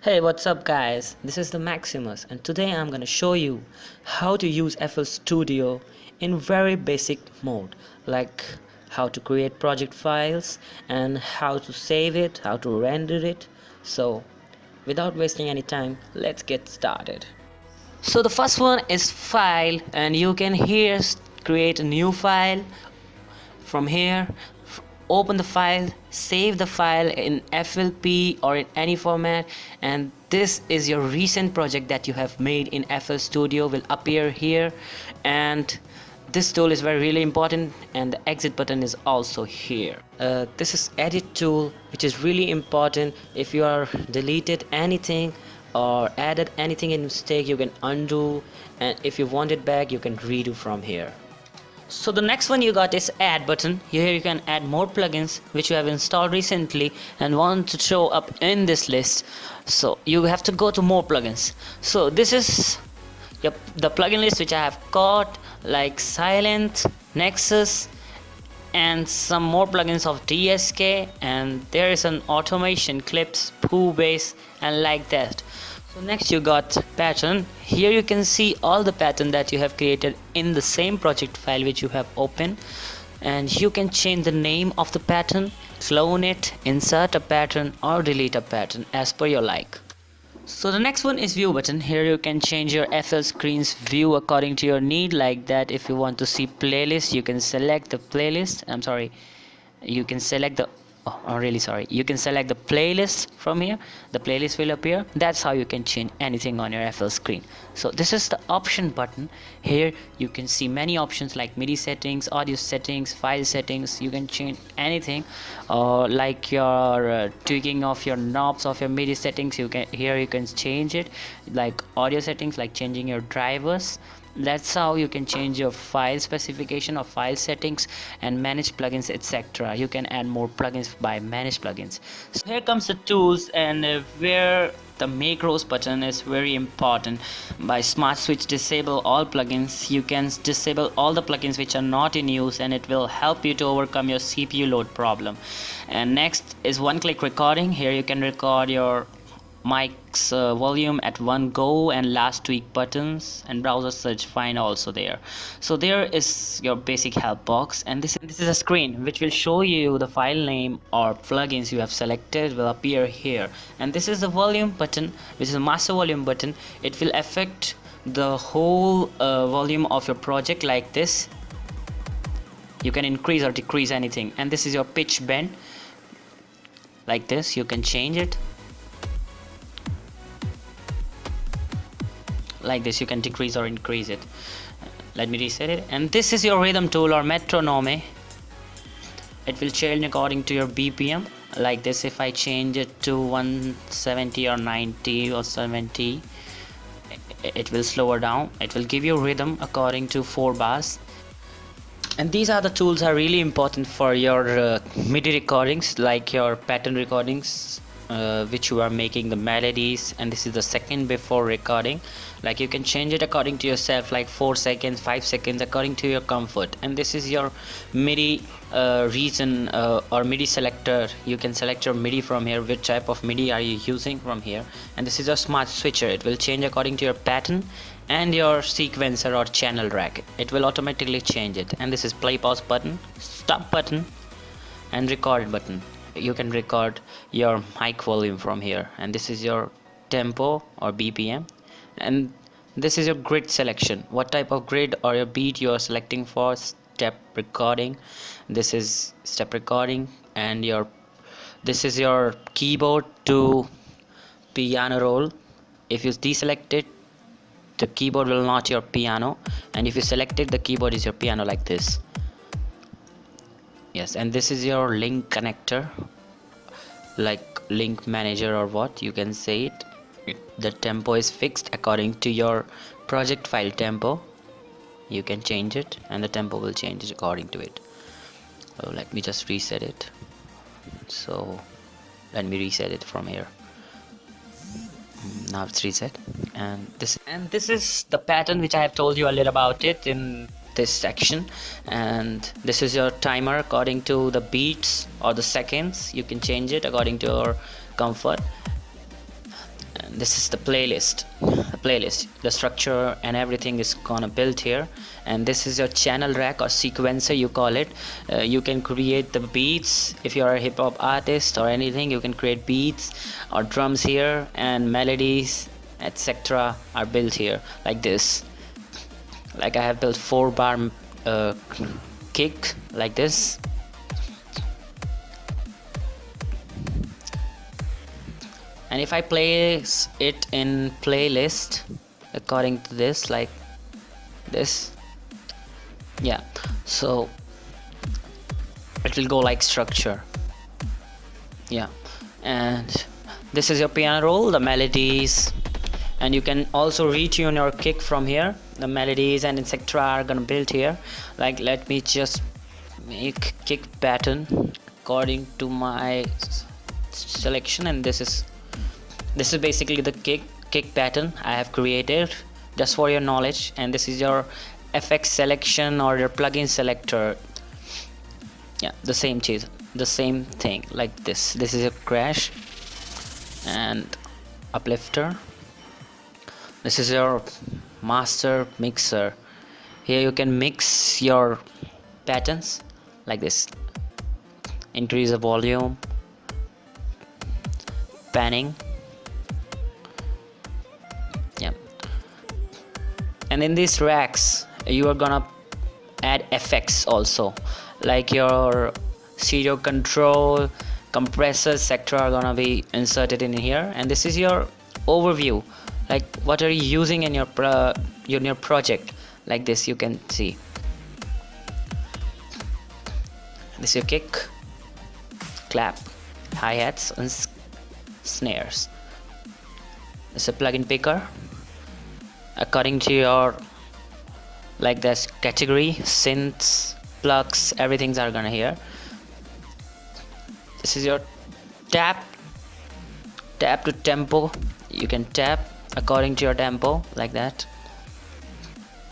Hey, what's up guys? This is the Maximus and today I'm gonna show you how to use FL Studio in very basic mode, like how to create project files and how to save it, how to render it. So without wasting any time, let's get started. So the first one is file, and you can here create a new file. From here, open the file, save the file in FLP or in any format, and this is your recent project that you have made in FL Studio will appear here. And this tool is really important, and the exit button is also here. This is edit tool, which is really important. If you are deleted anything or added anything in mistake, you can undo, and if you want it back, you can redo from here. So the next one you got is add button. Here you can add more plugins which you have installed recently and want to show up in this list. So you have to go to more plugins. So this is the plugin list which I have got, like Silent, Nexus, and some more plugins of DSK, and there is an automation, clips, Base, and like that. So next you got pattern. Here you can see all the pattern that you have created in the same project file which you have opened, and you can change the name of the pattern, clone it, insert a pattern or delete a pattern as per your like. So the next one is view button. Here you can change your FL screen's view according to your need, like that. If you want to see playlist, you can select the playlist. You can select the you can select the playlist from here. The playlist will appear. That's how you can change anything on your FL screen. So this is the option button. Here you can see many options like MIDI settings, audio settings, file settings. You can change anything, like your tweaking of your knobs of your MIDI settings. You can change it, like audio settings, like changing your drivers. That's how you can change your file specification or file settings and manage plugins, etc. You can add more plugins by manage plugins. So here comes the tools, and where the macros button is very important. By smart switch disable all plugins, you can disable all the plugins which are not in use, and it will help you to overcome your CPU load problem. And next is one click recording. Here you can record your mic's volume at one go, and last tweak buttons and browser search find also there. So there is your basic help box, and this is a screen which will show you the file name or plugins you have selected will appear here. And this is the volume button, which is a master volume button. It will affect the whole volume of your project like this. You can increase or decrease anything. And this is your pitch bend, like this. You can change it like this. You can decrease or increase it. Let me reset it. And this is your rhythm tool or metronome. It will change according to your BPM, like this. If I change it to 170 or 90 or 70, it will slow down. It will give you rhythm according to 4 bars. And these are the tools are really important for your MIDI recordings, like your pattern recordings, which you are making the melodies. And this is the second before recording, like you can change it according to yourself, like 4 seconds, 5 seconds, according to your comfort. And this is your MIDI region or MIDI selector. You can select your MIDI from here, which type of MIDI are you using from here. And this is your smart switcher. It will change according to your pattern, and your sequencer or channel rack, it will automatically change it. And this is play pause button, stop button, and record button. You can record your mic volume from here. And this is your tempo or BPM, and this is your grid selection, what type of grid or your beat you are selecting for. Step recording, this is step recording. And this is your keyboard to piano roll. If you deselect it, the keyboard will not your piano, and if you select it, the keyboard is your piano, like this. Yes. And this is your link connector, like link manager or what you can say it. The tempo is fixed according to your project file tempo. You can change it, and the tempo will change according to it. So let me just reset it. So let me reset it from here. Now it's reset. And this is the pattern which I have told you a little about it in this section. And this is your timer according to the beats or the seconds. You can change it according to your comfort. this is the playlist. The structure and everything is gonna build here, and this is your channel rack or sequencer, you call it. You can create the beats. If you are a hip-hop artist or anything, you can create beats or drums here, and melodies, etc. are built here like this. Like I have built 4-bar kick like this. And if I place it in playlist according to this, like this, yeah, so it will go like structure, yeah. And this is your piano roll, the melodies, and you can also retune your kick from here. The melodies and etc. are gonna build here. Like let me just make kick pattern according to my selection, and this is basically the kick pattern I have created just for your knowledge. And this is your FX selection or your plugin selector. Yeah, the same thing like this. This is a crash and uplifter. This is your master mixer. Here you can mix your patterns like this. Increase the volume, panning. Yeah, and in these racks you are gonna add effects also, like your stereo control, compressors, etc. are gonna be inserted in here. And this is your overview, like what are you using in your project. Like this, you can see this is your kick, clap, hi-hats and snares. It's a plugin picker according to your, like this category, synths, plugs, everything's are gonna here. This is your tap to tempo. You can tap according to your tempo like that.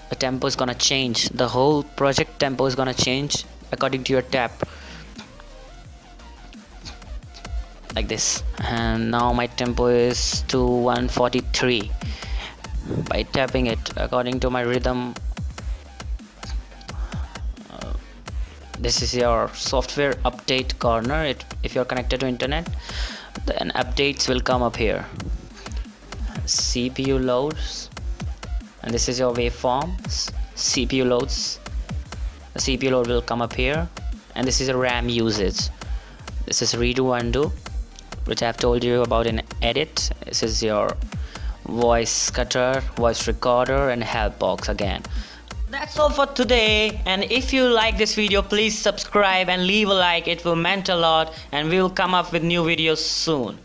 The tempo is gonna change, the whole project tempo is gonna change according to your tap like this. And now my tempo is to 143 by tapping it according to my rhythm. This is your software update corner. If you're connected to internet, then updates will come up here. CPU loads, and this is your waveforms. CPU loads, the CPU load will come up here. And this is a RAM usage. This is redo undo, which I have told you about in edit. This is your voice cutter, voice recorder, and help box again. That's all for today, and if you like this video, please subscribe and leave a like. It will mean a lot, and we will come up with new videos soon.